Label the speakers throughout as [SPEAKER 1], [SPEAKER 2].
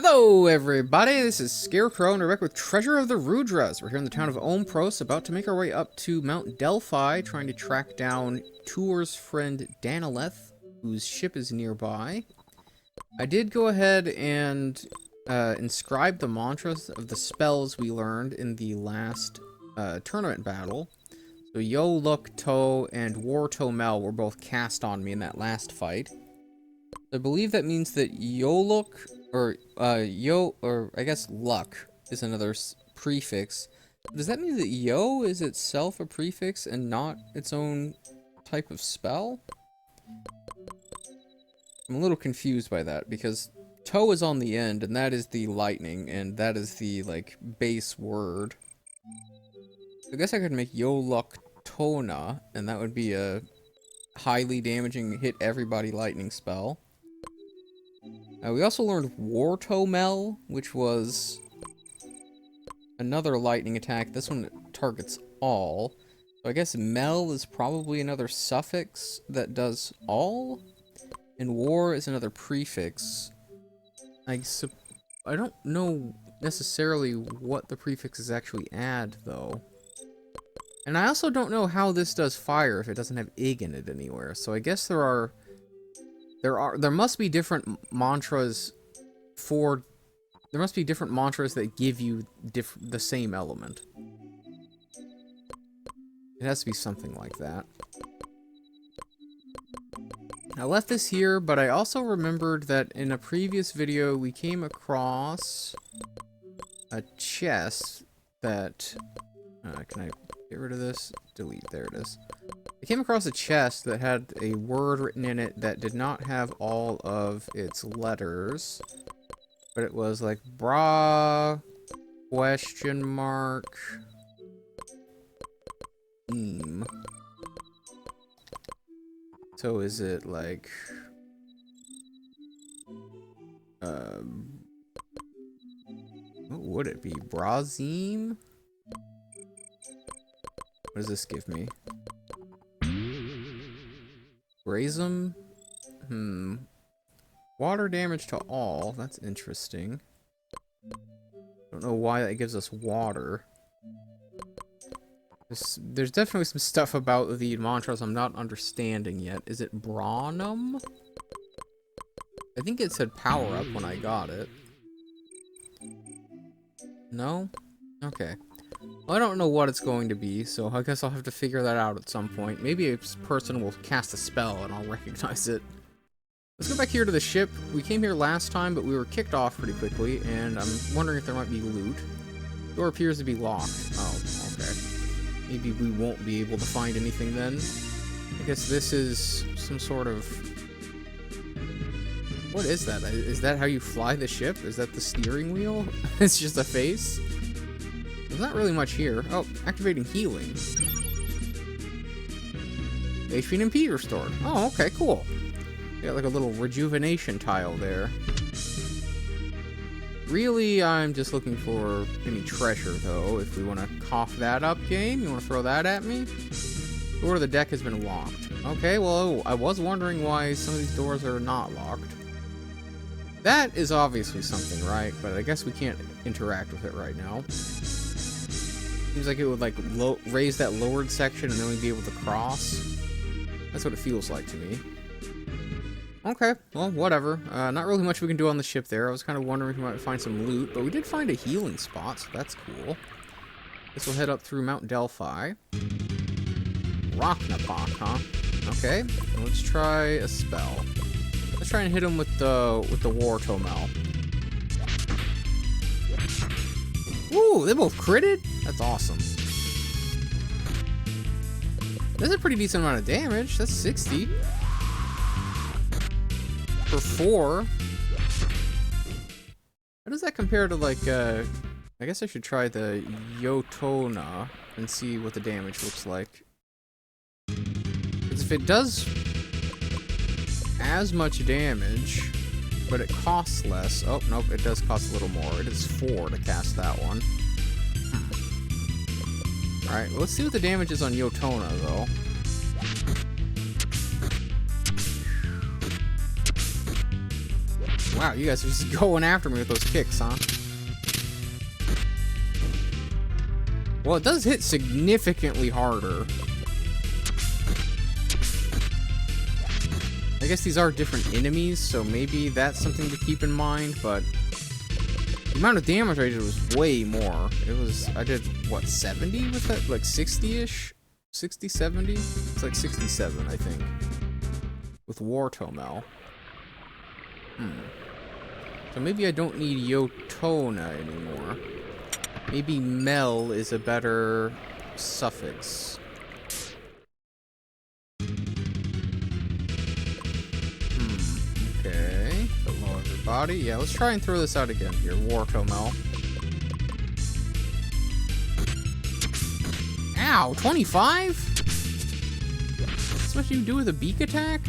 [SPEAKER 1] Hello everybody, this is Scarecrow and we're back with Treasure of the Rudras. We're here in the town of Ompros, about to make our way up to Mount Delphi, trying to track down Ture's friend Danelf, whose ship is nearby. I did go ahead and inscribe the mantras of the spells we learned in the last tournament battle. So Yo, Look, To, and War Tomel were both cast on me in that last fight. I believe that means that Yoluk, or I guess luck is another prefix. Does that mean that Yo is itself a prefix and not its own type of spell? I'm a little confused by that because To is on the end and that is the lightning and that is the like base word. I guess I could make Yoluk Tona and that would be a highly damaging hit everybody lightning spell. We also learned War Tomel, which was another lightning attack. This one targets all. So I guess Mel is probably another suffix that does all. And War is another prefix. I don't know necessarily what the prefixes actually add, though. And I also don't know how this does fire if it doesn't have Ig in it anywhere. So I guess there must be different mantras that give you the same element. It has to be something like that. I left this here, but I also remembered that in a previous video we came across a chest that... can I get rid of this? Delete, there it is. I came across a chest that had a word written in it that did not have all of its letters. But it was like bra question mark So is it like what would it be? Brazim? What does this give me? Brazum? Water damage to all. That's interesting. Don't know why that gives us water. There's definitely some stuff about the mantras I'm not understanding yet. Is it Branum? I think it said power up when I got it. No? Okay. Well, I don't know what it's going to be, so I guess I'll have to figure that out at some point. Maybe a person will cast a spell and I'll recognize it. Let's go back here to the ship. We came here last time, but we were kicked off pretty quickly, and I'm wondering if there might be loot. The door appears to be locked. Oh, okay. Maybe we won't be able to find anything then. I guess this is some sort of... What is that? Is that how you fly the ship? Is that the steering wheel? It's just a face? There's not really much here. Oh, activating healing. HP and MP restored. Oh, okay, cool. Got like a little rejuvenation tile there. Really, I'm just looking for any treasure, though. If we want to cough that up, game, you want to throw that at me? Door to the deck has been locked. Okay, well, I was wondering why some of these doors are not locked. That is obviously something, right? But I guess we can't interact with it right now. Seems like it would, like, raise that lowered section and then we'd be able to cross. That's what it feels like to me. Okay, well, whatever. Not really much we can do on the ship there. I was kind of wondering if we might find some loot, but we did find a healing spot, so that's cool. Guess we'll head up through Mount Delphi. Rocknapak, huh? Okay, let's try a spell. Let's try and hit him with the War Tomel. Ooh, they both critted? That's awesome. That's a pretty decent amount of damage. That's 60. For 4. How does that compare to, like, I guess I should try the Yotona and see what the damage looks like. Because if it does as much damage, but it costs less... Oh, nope, it does cost a little more. It is 4 to cast that one. Alright, well, let's see what the damage is on Yotona, though. Wow, you guys are just going after me with those kicks, huh? Well, it does hit significantly harder. I guess these are different enemies, so maybe that's something to keep in mind, but the amount of damage I did was way more. I did, what, 70 with that? Like 60-ish? 60, 70? It's like 67, I think. With Wartomel. So maybe I don't need Yotona anymore. Maybe Mel is a better suffix. Okay. Hello, everybody. Yeah, let's try and throw this out again here. Wartomel. Ow! 25? That's what you do with a beak attack?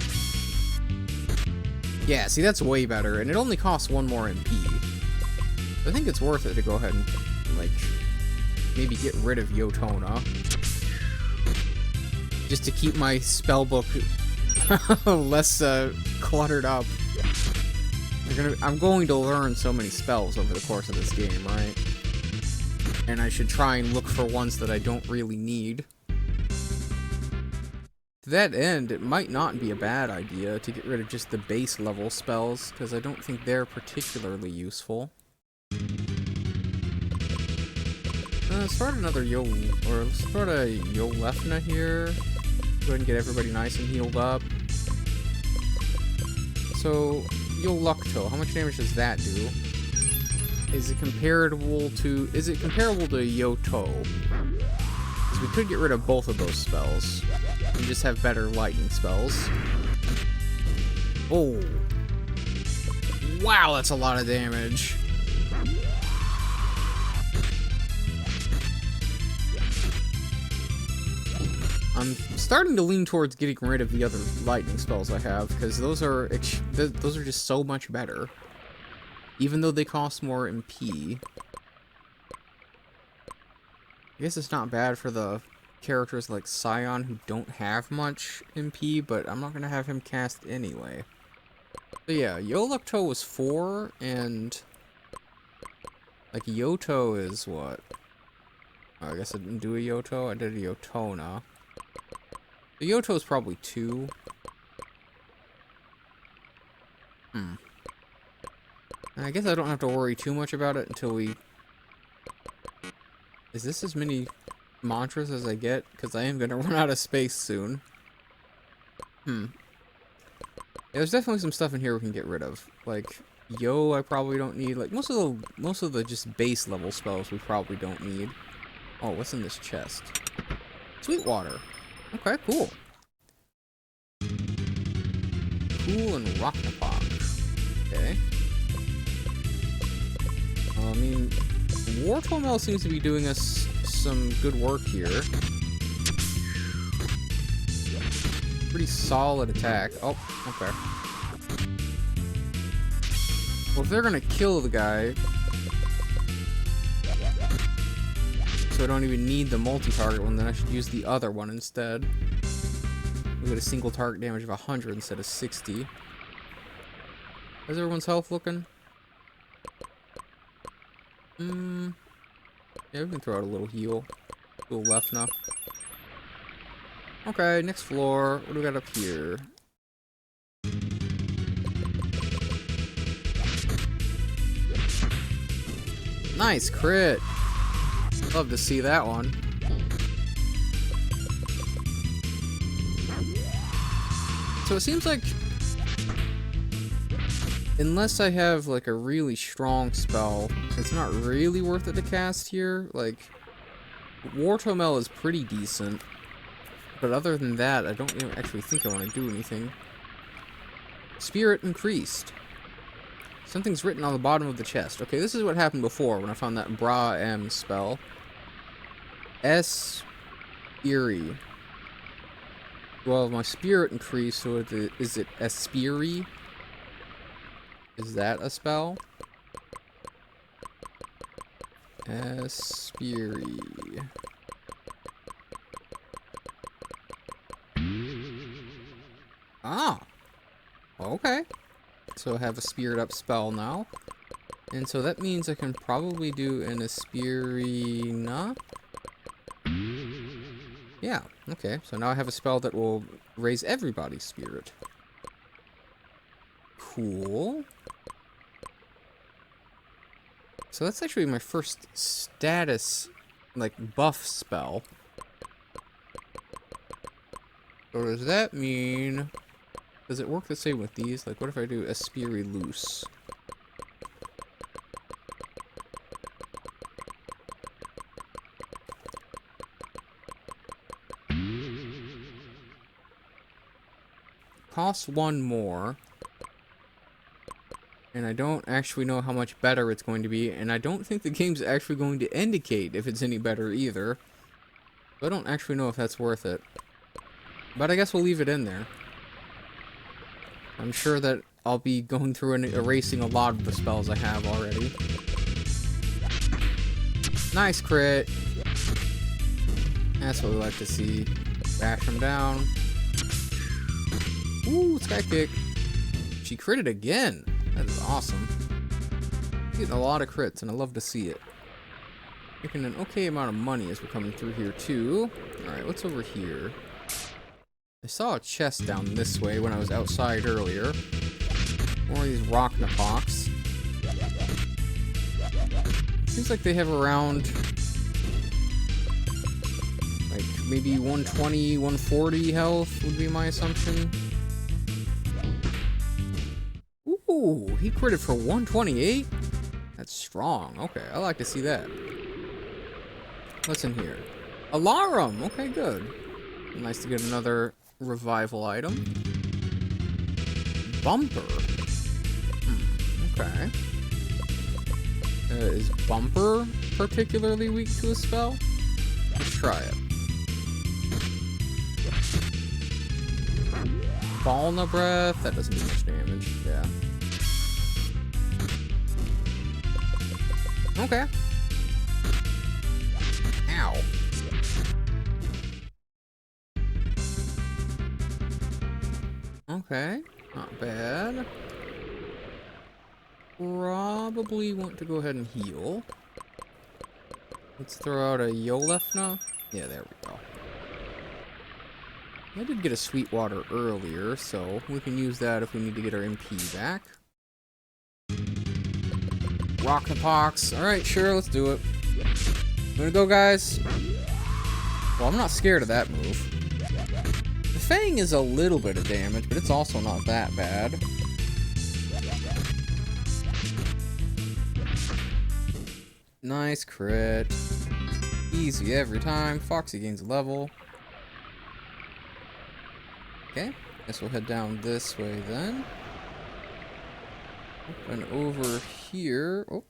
[SPEAKER 1] Yeah, see, that's way better, and it only costs 1 more MP. I think it's worth it to go ahead and, like, maybe get rid of Yotona. Just to keep my spellbook less cluttered up. I'm going to learn so many spells over the course of this game, right? And I should try and look for ones that I don't really need. To that end, it might not be a bad idea to get rid of just the base level spells, because I don't think they're particularly useful. Let's start another let's start a Yolefna here. Go ahead and get everybody nice and healed up. So, Yolukto, how much damage does that do? Is it comparable to Yoto? Because we could get rid of both of those spells and just have better lightning spells. Oh. Wow, that's a lot of damage. I'm starting to lean towards getting rid of the other lightning spells I have, because those are just so much better. Even though they cost more MP. I guess it's not bad for the characters like Sion who don't have much MP, but I'm not going to have him cast anyway. So yeah, Yolukto was 4, and like Yoto is what? Oh, I guess I didn't do a Yoto, I did a Yotona. The Yoto is probably 2. I guess I don't have to worry too much about it until we... Is this as many mantras as I get? Because I am going to run out of space soon. Yeah, there's definitely some stuff in here we can get rid of. Like, Yo I probably don't need. Like, most of the just base level spells we probably don't need. Oh, what's in this chest? Sweetwater. Okay, cool. Cool and Rocknapok. Okay. I mean, Wartomel seems to be doing us some good work here. Pretty solid attack. Oh, okay. Well, if they're gonna kill the guy, so I don't even need the multi-target one, then I should use the other one instead. We get a single target damage of 100 instead of 60. How's everyone's health looking? Yeah, we can throw out a little heal. A little left now. Okay, next floor. What do we got up here? Nice crit. Love to see that one. So it seems like, unless I have like a really strong spell, it's not really worth it to cast here. Like, Wartomel is pretty decent, but other than that, I don't even actually think I want to do anything. Spirit increased. Something's written on the bottom of the chest. Okay, this is what happened before when I found that Bra M spell. S. Eerie. Well, my spirit increased, so is it Espiri? Is that a spell? Espiri. Ah. Okay. So I have a spirit up spell now. And so that means I can probably do an Aspirina. Yeah, okay. So now I have a spell that will raise everybody's spirit. Cool. So that's actually my first status, like, buff spell. So does that mean... Does it work the same with these? Like, what if I do Aspiri Loose? Costs one more. And I don't actually know how much better it's going to be, and I don't think the game's actually going to indicate if it's any better either. So I don't actually know if that's worth it. But I guess we'll leave it in there. I'm sure that I'll be going through and erasing a lot of the spells I have already. Nice crit! That's what we like to see. Bash him down. Ooh, sky kick. She critted again! That is awesome. Getting a lot of crits, and I love to see it. Making an okay amount of money as we're coming through here, too. Alright, what's over here? I saw a chest down this way when I was outside earlier. More of these rock napoks. Seems like they have around... like, maybe 120, 140 health would be my assumption. Ooh, he critted for 128? That's strong. Okay, I like to see that. What's in here? Alarum! Okay, good. Nice to get another revival item. Bumper. Okay. Is Bumper particularly weak to a spell? Let's try it. Balna Breath? That doesn't do much damage. Yeah. Okay. Ow. Okay, not bad. Probably want to go ahead and heal. Let's throw out a Yolef now. Yeah, there we go. I did get a Sweetwater earlier, so we can use that if we need to get our MP back. Rock the Pox. Alright, sure, let's do it. Wanna go, guys? Well, I'm not scared of that move. The Fang is a little bit of damage, but it's also not that bad. Nice crit. Easy every time. Foxy gains a level. Okay, guess we'll head down this way then. And over here. Oh.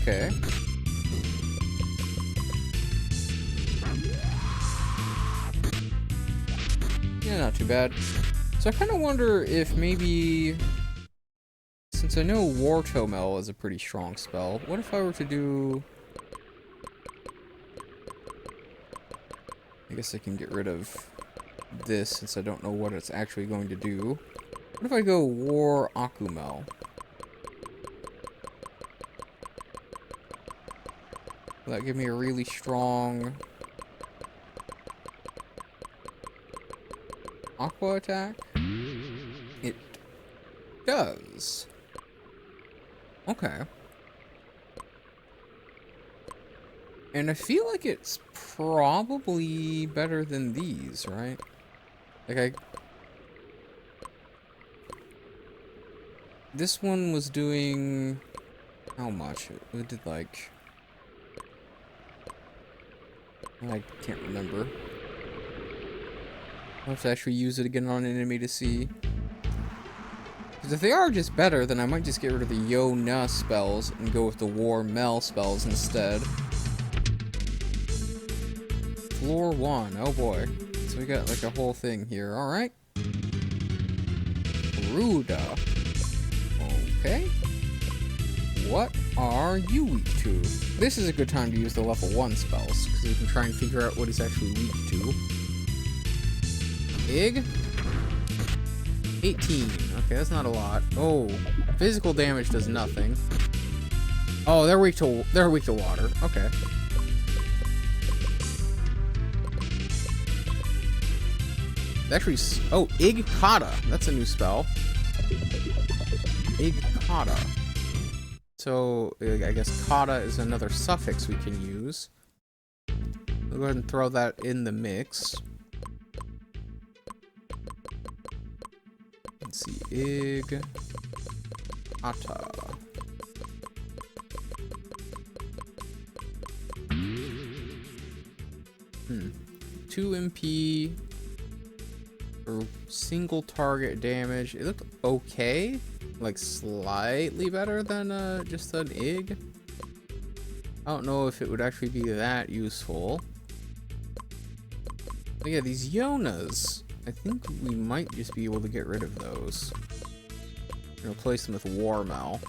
[SPEAKER 1] Okay. Yeah, not too bad. So I kind of wonder if maybe, since I know War Tomel is a pretty strong spell, what if I were to do... I guess I can get rid of this since I don't know what it's actually going to do. What if I go War Akumel? Will that give me a really strong Aqua attack? It does. Okay. And I feel like it's probably better than these, right? Like this one was doing... how much? It did like... I can't remember. I'll have to actually use it again on an enemy to see. Because if they are just better, then I might just get rid of the Yo-Na spells and go with the War Mel spells instead. Floor 1, oh boy. So we got like a whole thing here, alright. Ruda. Okay. What are you weak to? This is a good time to use the level 1 spells, because you can try and figure out what he's actually weak to. Ig? 18. Okay, that's not a lot. Oh, physical damage does nothing. Oh, they're weak to water. Okay. Actually, oh, Ig Kata. That's a new spell. Ig Kata. So, I guess Kata is another suffix we can use. We'll go ahead and throw that in the mix. Let's see, Ig Kata. 2 MP for single target damage. It looked okay. Like slightly better than just an Ig. I don't know if it would actually be that useful. But yeah, these Yonas, I think we might just be able to get rid of those and replace them with Warmel.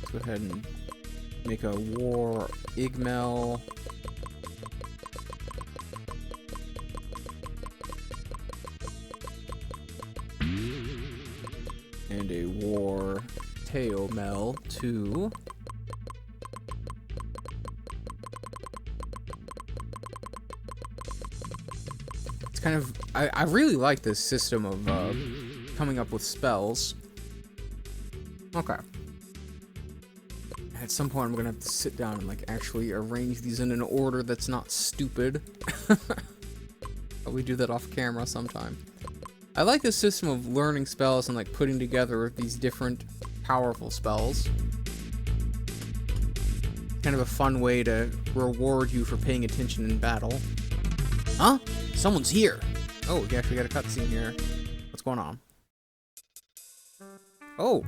[SPEAKER 1] Let's go ahead and make a War Igmel. And a War Teomel too. It's kind of... I really like this system of coming up with spells. Okay. At some point I'm gonna have to sit down and like actually arrange these in an order that's not stupid. But we do that off camera sometime. I like this system of learning spells and like putting together these different powerful spells. Kind of a fun way to reward you for paying attention in battle. Huh? Someone's here. Oh, we actually got a cutscene here. What's going on? Oh,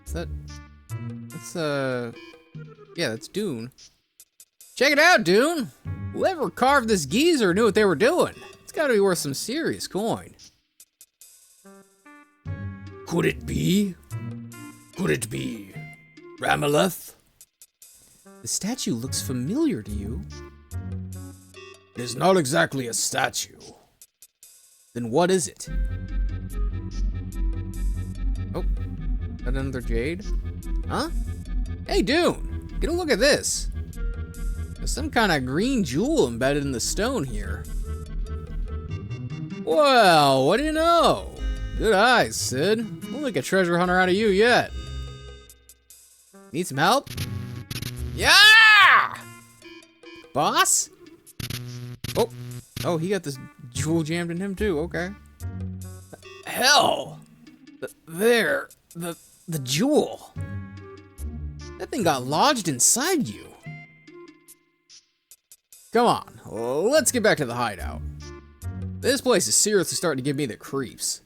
[SPEAKER 1] is that? That's yeah, that's Dune. Check it out, Dune. Whoever carved this geezer knew what they were doing. It's got to be worth some serious coin. Could it be? Could it be Ramyleth? The statue looks familiar to you. It is not exactly a statue. Then what is it? Oh, is that another Jade? Huh? Hey, Dune, get a look at this. There's some kind of green jewel embedded in the stone here. Well, what do you know? Good eyes, Sid. We'll make a treasure hunter out of you yet. Need some help? Yeah! Boss? Oh. Oh, he got this jewel jammed in him too, okay. Hell! The jewel. That thing got lodged inside you. Come on, let's get back to the hideout. This place is seriously starting to give me the creeps.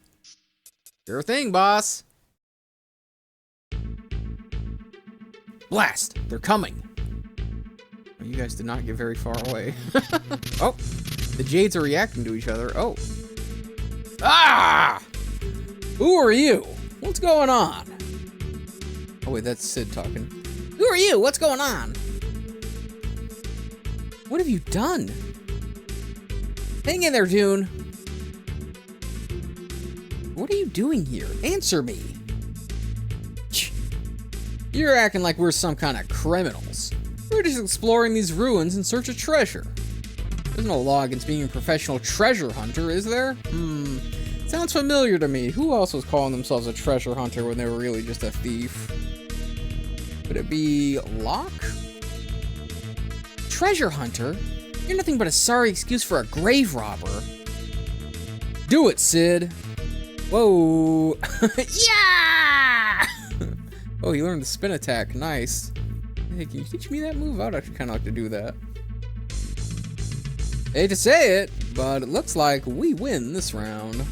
[SPEAKER 1] Sure thing, boss. Blast! They're coming. Well, you guys did not get very far away. Oh, the Jades are reacting to each other. Oh. Ah! Who are you? What's going on? Oh wait, that's Sid talking. Who are you? What's going on? What have you done? Hang in there, Dune. What are you doing here? Answer me. You're acting like we're some kind of criminals. We're just exploring these ruins in search of treasure. There's no law against being a professional treasure hunter, is there? Sounds familiar to me. Who else was calling themselves a treasure hunter when they were really just a thief? Could it be Locke? Treasure hunter? You're nothing but a sorry excuse for a grave robber. Do it, Sid. Whoa. Yeah! Oh, he learned the spin attack. Nice. Hey, can you teach me that move? I'd actually kind of like to do that. Hate to say it, but it looks like we win this round.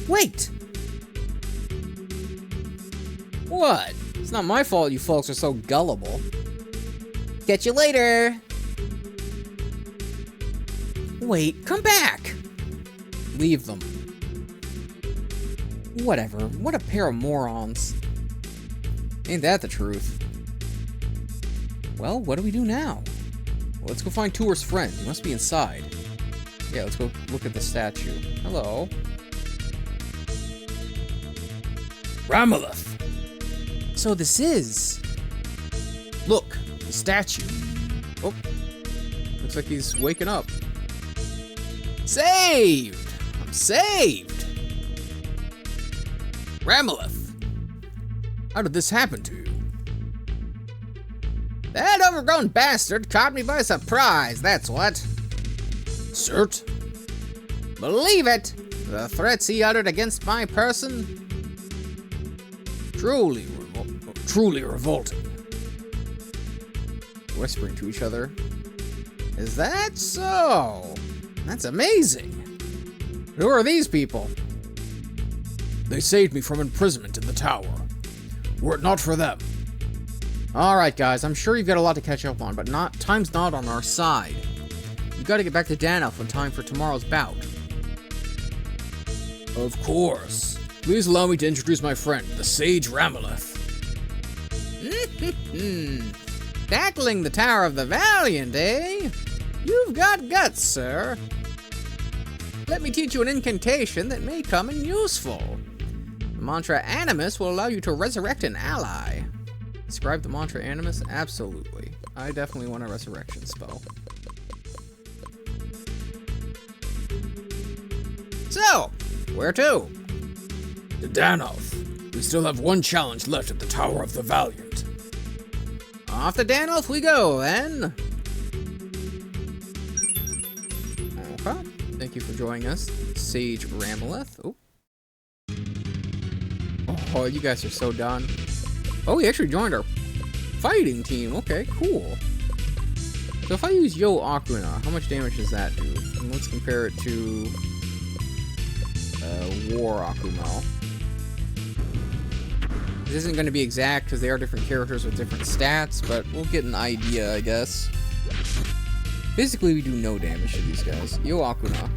[SPEAKER 1] Wait! What? It's not my fault you folks are so gullible. Catch you later! Wait, come back! Leave them. Whatever. What a pair of morons. Ain't that the truth? Well, what do we do now? Well, let's go find Ture's friend. He must be inside. Yeah, let's go look at the statue. Hello.
[SPEAKER 2] Ramyleth!
[SPEAKER 1] So this is...
[SPEAKER 2] Look, the statue.
[SPEAKER 1] Oh. Looks like he's waking up.
[SPEAKER 2] Saved! I'm saved! Ramyleth! How did this happen to you?
[SPEAKER 3] That overgrown bastard caught me by surprise, that's what.
[SPEAKER 2] Cert?
[SPEAKER 3] Believe it! The threats he uttered against my person?
[SPEAKER 2] Truly revolting.
[SPEAKER 1] Whispering to each other.
[SPEAKER 3] Is that so? That's amazing. Who are these people?
[SPEAKER 2] They saved me from imprisonment in the tower. Were it not for them.
[SPEAKER 1] Alright guys, I'm sure you've got a lot to catch up on, but time's not on our side. We've got to get back to Danelf in time for tomorrow's bout.
[SPEAKER 2] Of course. Please allow me to introduce my friend, the Sage Ramyleth.
[SPEAKER 3] Tackling the Tower of the Valiant, eh? You've got guts, sir. Let me teach you an incantation that may come in useful. The mantra Animus will allow you to resurrect an ally.
[SPEAKER 1] Describe the mantra Animus? Absolutely. I definitely want a resurrection spell.
[SPEAKER 3] So, where to?
[SPEAKER 2] To Danelf. We still have one challenge left at the Tower of the Valiant.
[SPEAKER 3] Off to Danelf we go, then.
[SPEAKER 1] Okay. Thank you for joining us, Sage Ramyleth. Oh, you guys are so done. Oh, he actually joined our fighting team. Okay, cool. So if I use Yo Akuna, how much damage does that do? And let's compare it to War Akumal. This isn't going to be exact because they are different characters with different stats, but we'll get an idea, I guess. Basically, we do no damage to these guys. Yo Akuna.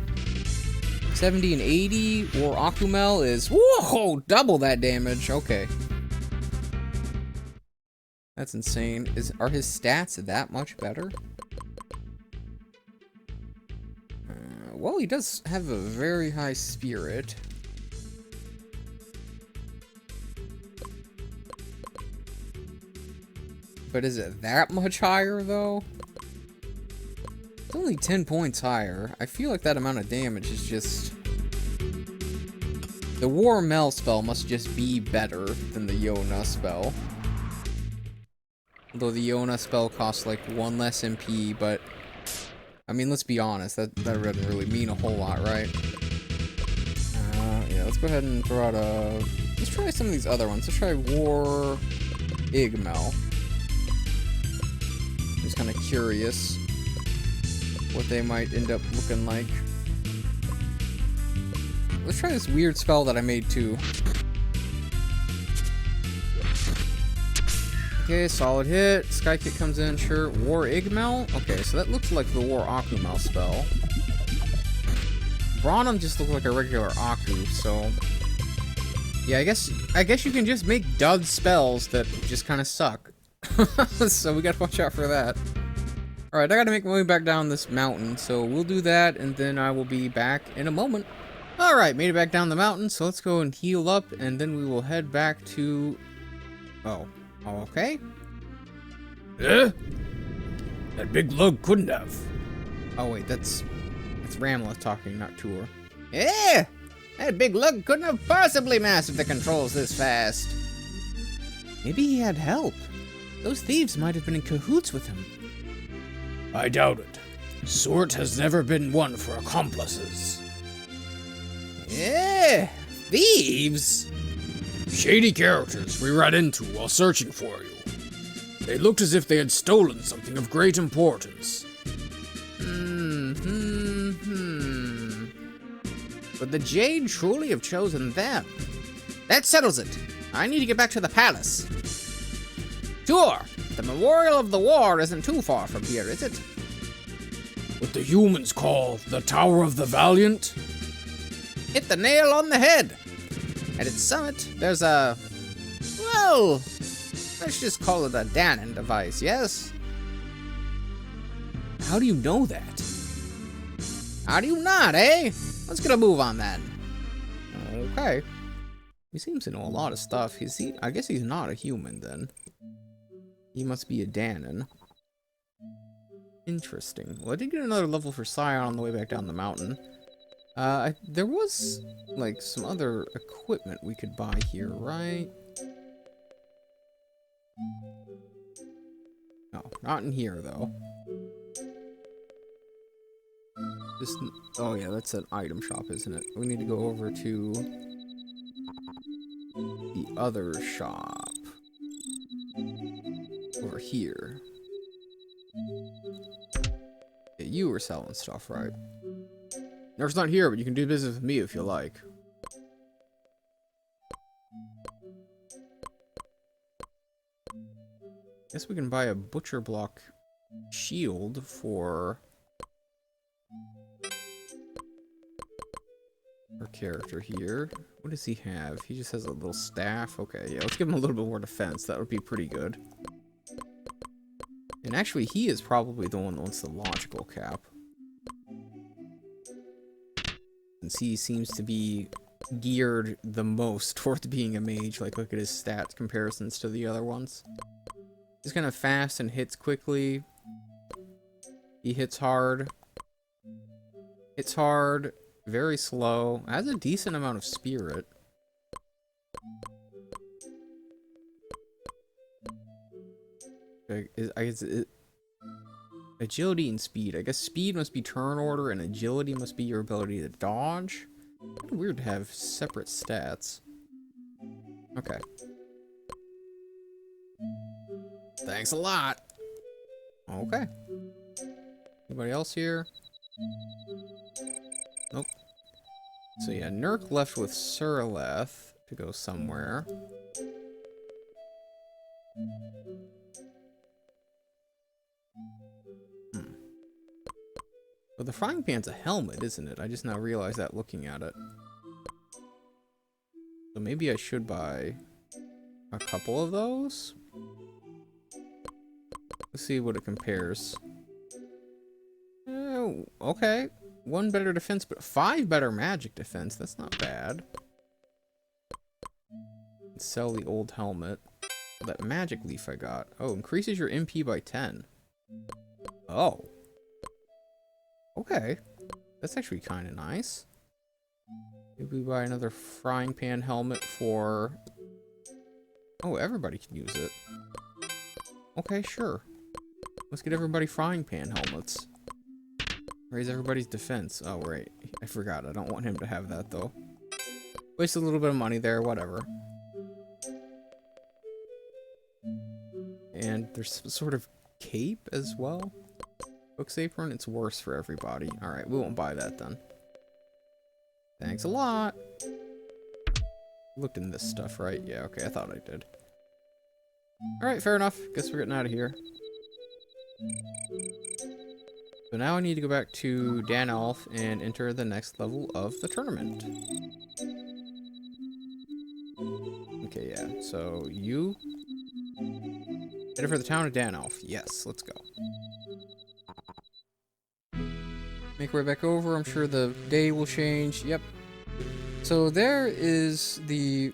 [SPEAKER 1] 70 and 80, or Akumel is, whoa, double that damage. Okay. That's insane. Are his stats that much better? Well, he does have a very high spirit. But is it that much higher, though? It's only 10 points higher. I feel like that amount of damage is just... The War Mel spell must just be better than the Yona spell. Although the Yona spell costs like 1 less MP, but... I mean, let's be honest, that doesn't really mean a whole lot, right? Yeah, let's go ahead and throw out a... Let's try some of these other ones. Let's try War Igmel. Just kind of curious what they might end up looking like. Let's try this weird spell that I made too. Okay, solid hit. Sky Kick comes in, sure. War Igmel? Okay, so that looks like the War Akumel spell. Branham just looks like a regular Aku, so... Yeah, I guess you can just make dud spells that just kind of suck. So we gotta watch out for that. Alright, I gotta make my way back down this mountain, so we'll do that, and then I will be back in a moment. Alright, made it back down the mountain, so let's go and heal up, and then we will head back to... Oh, okay.
[SPEAKER 2] Eh? That big lug couldn't have.
[SPEAKER 1] Oh wait, that's Ramyleth talking, not Ture.
[SPEAKER 3] Yeah! That big lug couldn't have possibly mastered the controls this fast.
[SPEAKER 1] Maybe he had help. Those thieves might have been in cahoots with him.
[SPEAKER 2] I doubt it. Sort has never been one for accomplices.
[SPEAKER 3] Yeah! Thieves?
[SPEAKER 2] Shady characters we ran into while searching for you. They looked as if they had stolen something of great importance.
[SPEAKER 3] Would the Jade truly have chosen them? That settles it. I need to get back to the palace. Ture, the memorial of the war isn't too far from here, is it?
[SPEAKER 2] What the humans call the Tower of the Valiant?
[SPEAKER 3] Hit the nail on the head. At its summit, there's a... well, let's just call it a Danon device, yes?
[SPEAKER 1] How do you know that?
[SPEAKER 3] How do you not, eh? Let's get a move on then. Okay.
[SPEAKER 1] He seems to know a lot of stuff. I guess he's not a human then. He must be a Danon. Interesting. Well, I did get another level for Sion on the way back down the mountain. There was, like, some other equipment we could buy here, right? No, not in here, though. Oh yeah, that's an item shop, isn't it? We need to go over to the other shop. Over here. Yeah, you were selling stuff, right? Nerf's not here, but you can do business with me if you like. Guess we can buy a butcher block shield for our character here. What does he have? He just has a little staff. Okay, yeah, let's give him a little bit more defense. That would be pretty good. And actually, he is probably the one that wants the logical cap. Since he seems to be geared the most towards being a mage. Like, look at his stats comparisons to the other ones. He's kind of fast and hits quickly. He hits hard. Hits hard. Very slow. Has a decent amount of spirit. Agility and speed. I guess speed must be turn order and agility must be your ability to dodge. Kind of weird to have separate stats. Okay. Thanks a lot. Okay. Anybody else here? Nope. So yeah, Nurk left with Ramyleth to go somewhere. Well, the frying pan's a helmet, isn't it? I just now realized that looking at it. So maybe I should buy a couple of those. Let's see what it compares. Oh, okay. 1 better defense, but 5 better magic defense. That's not bad. Sell the old helmet. That magic leaf I got. Oh, increases your MP by 10. Oh. Okay. That's actually kind of nice. Maybe we buy another frying pan helmet for... Oh, everybody can use it. Okay, sure. Let's get everybody frying pan helmets. Raise everybody's defense. Oh, right. I forgot. I don't want him to have that, though. Waste a little bit of money there. Whatever. And there's some sort of cape as well. Cook's apron. It's worse for everybody. Alright, we won't buy that then. Thanks a lot. Looked in this stuff, right? Yeah, okay. I thought I did. Alright, fair enough. Guess we're getting out of here. So now I need to go back to Danelf and enter the next level of the tournament. Okay, yeah. So you headed for the town of Danelf. Yes, let's go. Make our way back over. I'm sure the day will change. Yep. So there is the...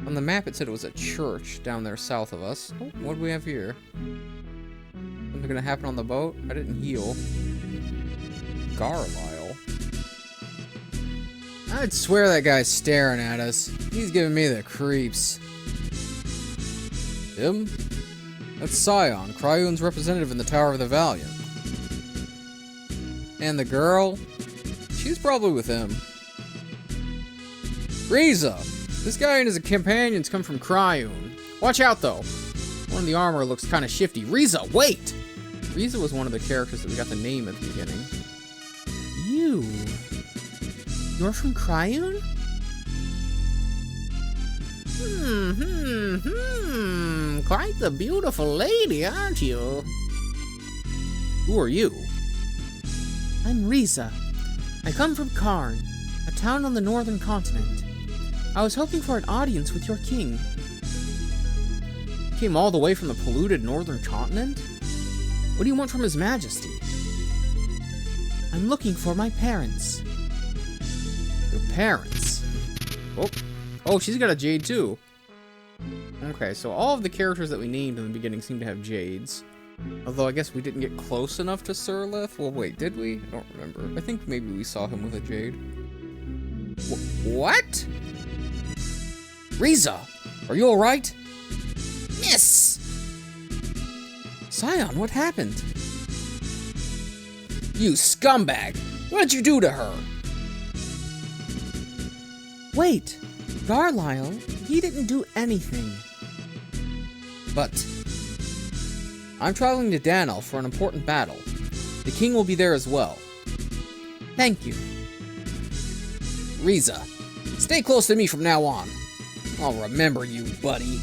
[SPEAKER 1] On the map it said it was a church down there south of us. Oh, what do we have here? Something gonna happen on the boat? I didn't heal. Garlisle. I'd swear that guy's staring at us. He's giving me the creeps. Him? That's Sion, Cryon's representative in the Tower of the Valiant. And the girl? She's probably with him. Riza! This guy and his companions come from Cryon. Watch out, though. One of the armor looks kind of shifty. Riza, wait! Riza was one of the characters that we got the name at the beginning. You're from Cryon? Quite the beautiful lady, aren't you? Who are you? I'm Riza. I come from Karn, a town on the northern continent.
[SPEAKER 3] I was hoping for an audience with your king. Came all the way from the polluted northern continent? What do you want from His Majesty? I'm looking for my parents. Your parents? Oh, she's got a Jade too. Okay, so all of the characters that we named in the beginning seem to have Jades. Although I guess we didn't get close enough to Ramyleth. Well, wait, did we? I don't remember. I think maybe we saw him with a Jade. What? Riza, are you alright? Yes! Sion, what happened? You scumbag! What did you do to her? Wait, Garlisle, he didn't do anything. But I'm traveling to Danelf for an important battle. The king will be there as well. Thank you. Riza, stay close to me from now on. I'll remember you, buddy.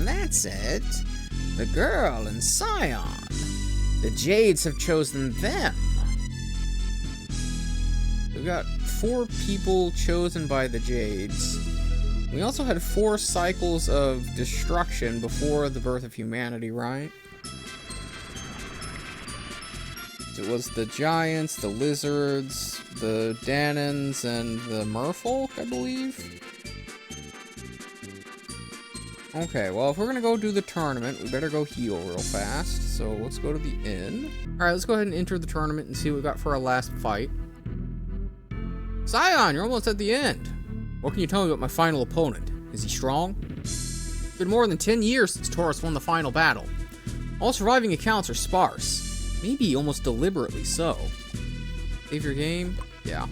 [SPEAKER 3] That's it. The girl and Sion. The Jades have chosen them. We've got 4 people chosen by the Jades. We also had 4 cycles of destruction before the birth of humanity, right? It was the giants, the lizards, the Danons, and the merfolk, I believe. Okay, well, if we're gonna go do the tournament, we better go heal real fast. So let's go to the inn. Alright, let's go ahead and enter the tournament and see what we got for our last fight. Sion, you're almost at the end. What can you tell me about my final opponent? Is he strong? It's been more than 10 years since Taurus won the final battle. All surviving accounts are sparse. Maybe almost deliberately so. Save your game? Yeah.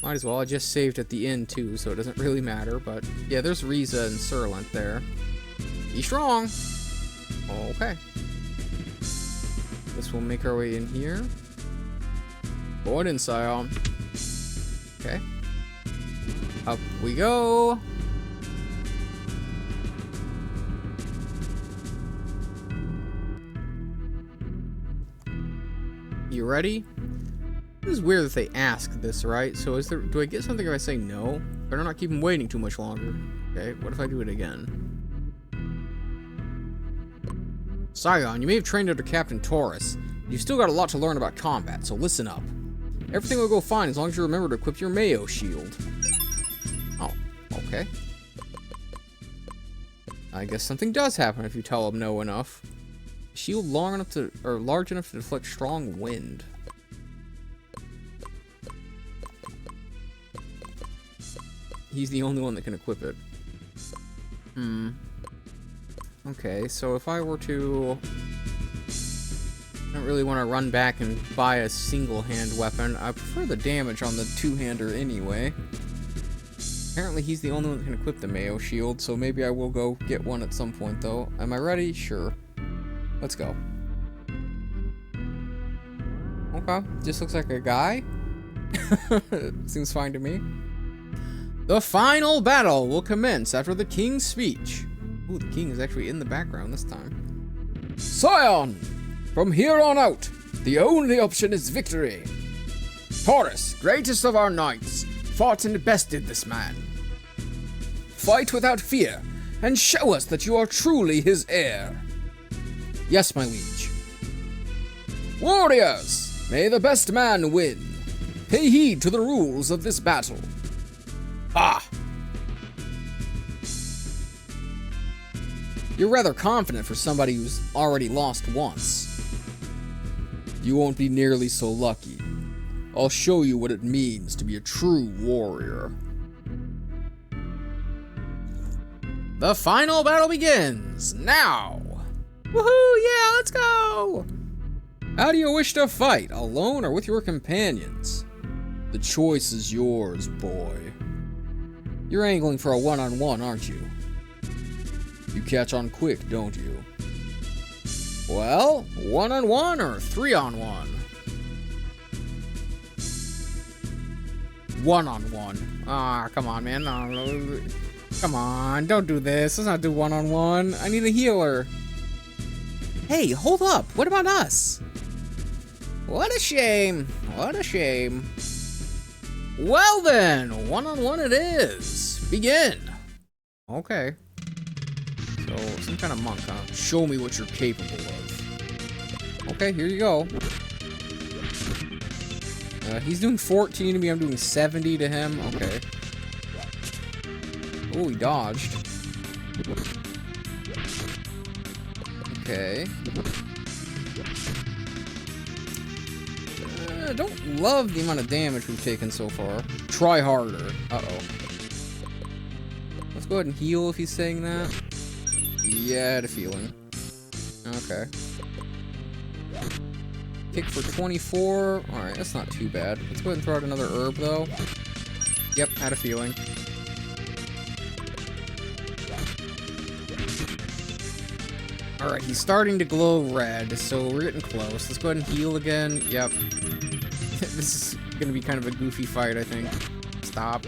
[SPEAKER 3] Might as well. I just saved at the end too, so it doesn't really matter. But yeah, there's Riza and Serlent there. Be strong. Okay. Guess we'll make our way in here. Go on in, Sion. Okay. Up we go. You ready? This is weird that they ask this, right? So do I get something if I say no? Better not keep him waiting too much longer. Okay, what if I do it again? Sion, you may have trained under Captain Taurus. You've still got a lot to learn about combat, so listen up. Everything will go fine as long as you remember to equip your Mayo shield. Oh, okay. I guess something does happen if you tell him no enough. Shield large enough to deflect strong wind. He's the only one that can equip it. Okay, so if I were to... I don't really want to run back and buy a single-hand weapon. I prefer the damage on the two-hander anyway. Apparently he's the only one that can equip the Mayo shield, so maybe I will go get one at some point, though. Am I ready? Sure. Let's go. Okay, just looks like a guy. Seems fine to me. The final battle will commence after the king's speech. Ooh, the king is actually in the background this time. Sion! From here on out, the only option is victory. Taurus, greatest of our knights, fought and bested this man. Fight without fear, and show us that you are truly his heir. Yes, my liege. Warriors, may the best man win. Pay heed to the rules of this battle. Ah! You're rather confident for somebody who's already lost once. You won't be nearly so lucky. I'll show you what it means to be a true warrior. The final battle begins now! Woohoo! Yeah, let's go! How do you wish to fight, alone or with your companions? The choice is yours, boy. You're angling for a one-on-one, aren't you? You catch on quick, don't you? Well, one-on-one or three-on-one? One-on-one. Ah, come on, man. No, come on, don't do this. Let's not do one-on-one. I need a healer. Hey, hold up. What about us? What a shame. What a shame. Well then, one-on-one it is. Begin. Okay. So, some kind of monk, huh?
[SPEAKER 2] Show me what you're capable of.
[SPEAKER 3] Okay, here you go. He's doing 14 to me, I'm doing 70 to him. Okay. Oh, he dodged. Okay. I don't love the amount of damage we've taken so far.
[SPEAKER 2] Try harder.
[SPEAKER 3] Uh-oh. Let's go ahead and heal if he's saying that. Yeah, I had a feeling. Okay. Kick for 24. Alright, that's not too bad. Let's go ahead and throw out another herb, though. Yep, had a feeling. Alright, he's starting to glow red, so we're getting close. Let's go ahead and heal again. Yep. This is gonna be kind of a goofy fight, I think. Stop.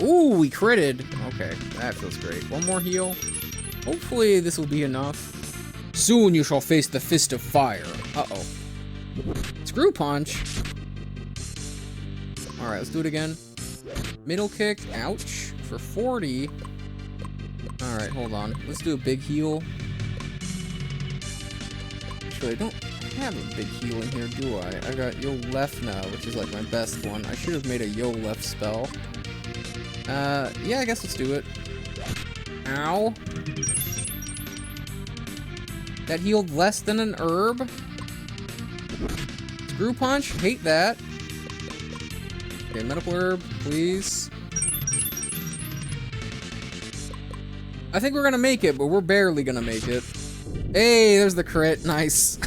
[SPEAKER 3] Ooh, we critted. Okay, that feels great. One more heal. Hopefully this will be enough.
[SPEAKER 2] Soon you shall face the fist of fire.
[SPEAKER 3] Uh-oh. Screw punch. Alright, let's do it again. Middle kick. Ouch. For 40. Alright, hold on. Let's do a big heal. Actually, I don't have a big heal in here, do I? I got Yo Left now, which is like my best one. I should have made a Yo Left spell. Yeah, I guess let's do it. Ow. That healed less than an herb. Screw punch. Hate that. Okay, medical herb, please. I think we're gonna make it, but we're barely gonna make it. Hey, there's the crit. Nice.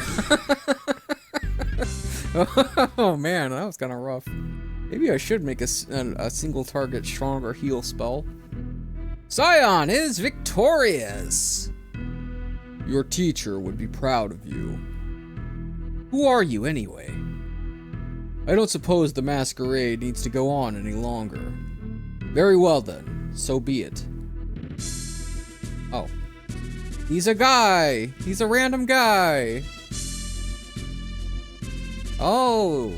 [SPEAKER 3] Oh man, that was kind of rough. Maybe I should make a single target stronger heal spell. Sion is victorious.
[SPEAKER 2] Your teacher would be proud of you.
[SPEAKER 3] Who are you anyway?
[SPEAKER 2] I don't suppose the masquerade needs to go on any longer. Very well then, so be it.
[SPEAKER 3] Oh. He's a guy! He's a random guy! Oh,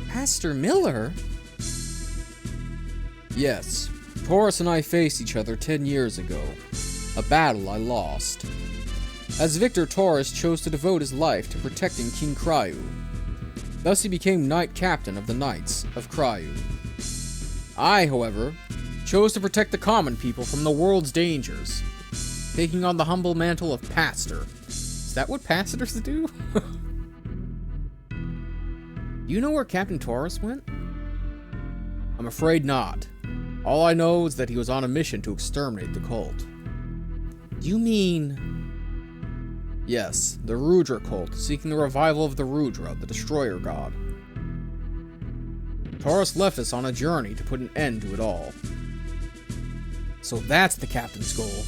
[SPEAKER 3] Pastor Miller?
[SPEAKER 2] Yes, Taurus and I faced each other 10 years ago. A battle I lost. As victor, Taurus chose to devote his life to protecting King Cryu. Thus he became Knight Captain of the Knights of Cryu. I, however, chose to protect the common people from the world's dangers, taking on the humble mantle of Pastor.
[SPEAKER 3] Is that what pastors do? You know where Captain Taurus went?
[SPEAKER 2] I'm afraid not. All I know is that he was on a mission to exterminate the cult.
[SPEAKER 3] You mean...
[SPEAKER 2] Yes, the Rudra cult, seeking the revival of the Rudra, the destroyer god. Taurus left us on a journey to put an end to it all.
[SPEAKER 3] So that's the captain's goal.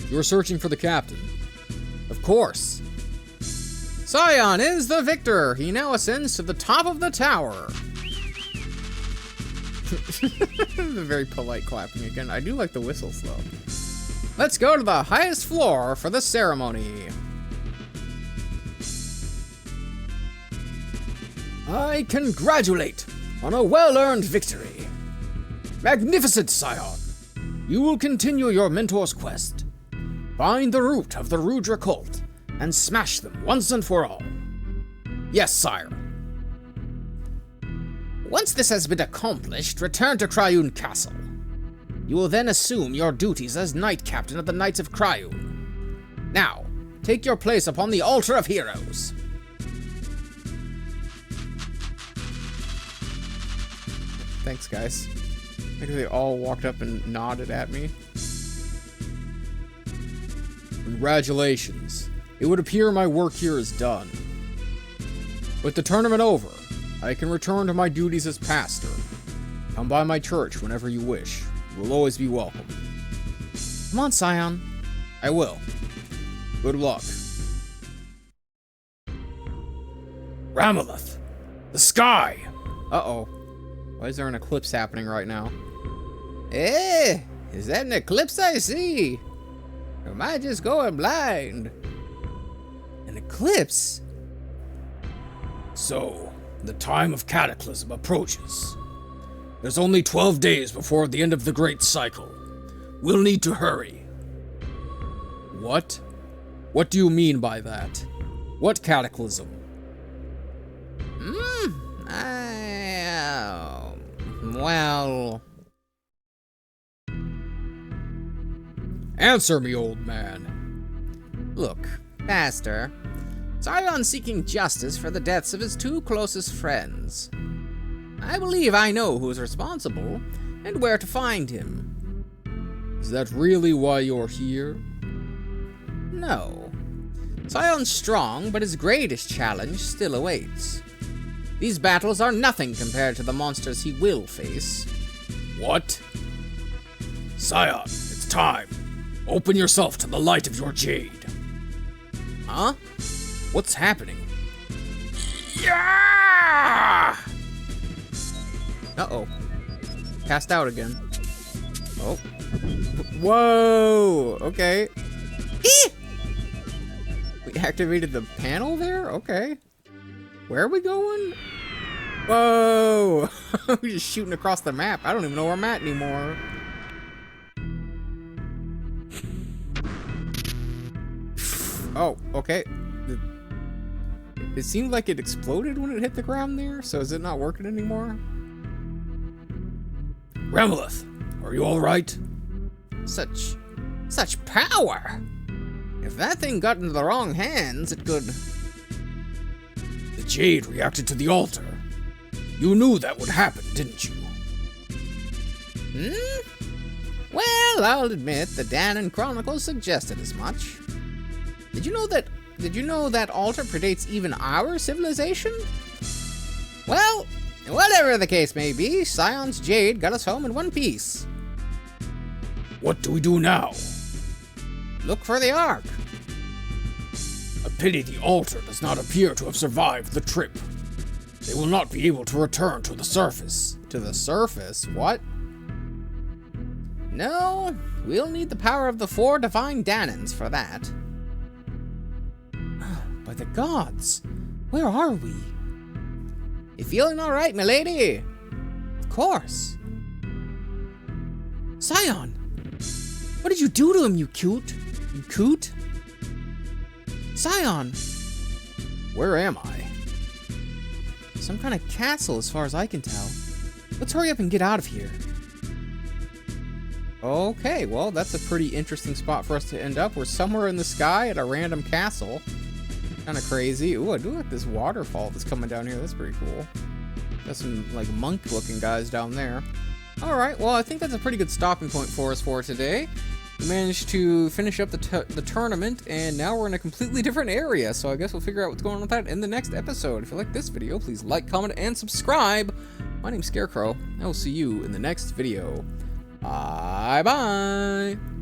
[SPEAKER 2] You were searching for the captain.
[SPEAKER 3] Of course. Sion is the victor. He now ascends to the top of the tower. The very polite clapping again. I do like the whistles though. Let's go to the highest floor for the ceremony.
[SPEAKER 2] I congratulate on a well-earned victory. Magnificent, Sion. You will continue your mentor's quest. Find the root of the Rudra cult and smash them once and for all.
[SPEAKER 3] Yes, sire. Once this has been accomplished, return to Cryune Castle. You will then assume your duties as Knight Captain of the Knights of Cryune. Now, take your place upon the Altar of Heroes. Thanks, guys. I think they all walked up and nodded at me.
[SPEAKER 2] Congratulations. It would appear my work here is done. With the tournament over, I can return to my duties as pastor. Come by my church whenever you wish. You will always be welcome.
[SPEAKER 3] Come on, Sion.
[SPEAKER 2] I will. Good luck. Ramyleth! The sky!
[SPEAKER 3] Uh-oh. Why is there an eclipse happening right now? Eh, is that an eclipse I see? Or am I just going blind? An eclipse?
[SPEAKER 2] So, The time of cataclysm approaches. There's only 12 days before the end of the Great Cycle. We'll need to hurry. What? What do you mean by that? What cataclysm?
[SPEAKER 3] Well...
[SPEAKER 2] Answer me, old man.
[SPEAKER 3] Look, Master, Sion's seeking justice for the deaths of his two closest friends. I believe I know who's responsible and where to find him.
[SPEAKER 2] Is that really why you're here?
[SPEAKER 3] No. Sion's strong, but his greatest challenge still awaits. These battles are nothing compared to the monsters he will face.
[SPEAKER 2] What? Sion, it's time. Open yourself to the light of your Jade.
[SPEAKER 3] Huh? What's happening?
[SPEAKER 2] Yeah!
[SPEAKER 3] Uh-oh. Passed out again. Oh. Whoa! Okay. We activated the panel there? Okay. Where are we going? Whoa! We're just shooting across the map. I don't even know where I'm at anymore. Oh, okay. It seemed like it exploded when it hit the ground there, so is it not working anymore?
[SPEAKER 2] Ramyleth, are you alright?
[SPEAKER 3] Such power! If that thing got into the wrong hands, it could...
[SPEAKER 2] The Jade reacted to the altar. You knew that would happen, didn't you?
[SPEAKER 3] Well, I'll admit the Danon Chronicles suggested as much. Did you know that altar predates even our civilization? Well, whatever the case may be, Sion's Jade got us home in one piece.
[SPEAKER 2] What do we do now?
[SPEAKER 3] Look for the Ark.
[SPEAKER 2] A pity the altar does not appear to have survived the trip. They will not be able to return to the surface.
[SPEAKER 3] To the surface? What? No, we'll need the power of the 4 divine Danons for that. By the gods, where are we? You feeling all right, milady? Of course. Sion, what did you do to him, you coot? Sion,
[SPEAKER 2] Where am I?
[SPEAKER 3] some kind of castle as far as I can tell. Let's hurry up and get out of here. Okay, well, that's a pretty interesting spot for us to end up. We're somewhere in the sky at a random castle. Kind of crazy. Ooh, I do like this waterfall that's coming down here. That's pretty cool. Got some, like, monk-looking guys down there. Alright, well, I think that's a pretty good stopping point for us for today. We managed to finish up the tournament, and now we're in a completely different area, so I guess we'll figure out what's going on with that in the next episode. If you like this video, please like, comment, and subscribe. My name's Scarecrow. I will see you in the next video. Bye-bye!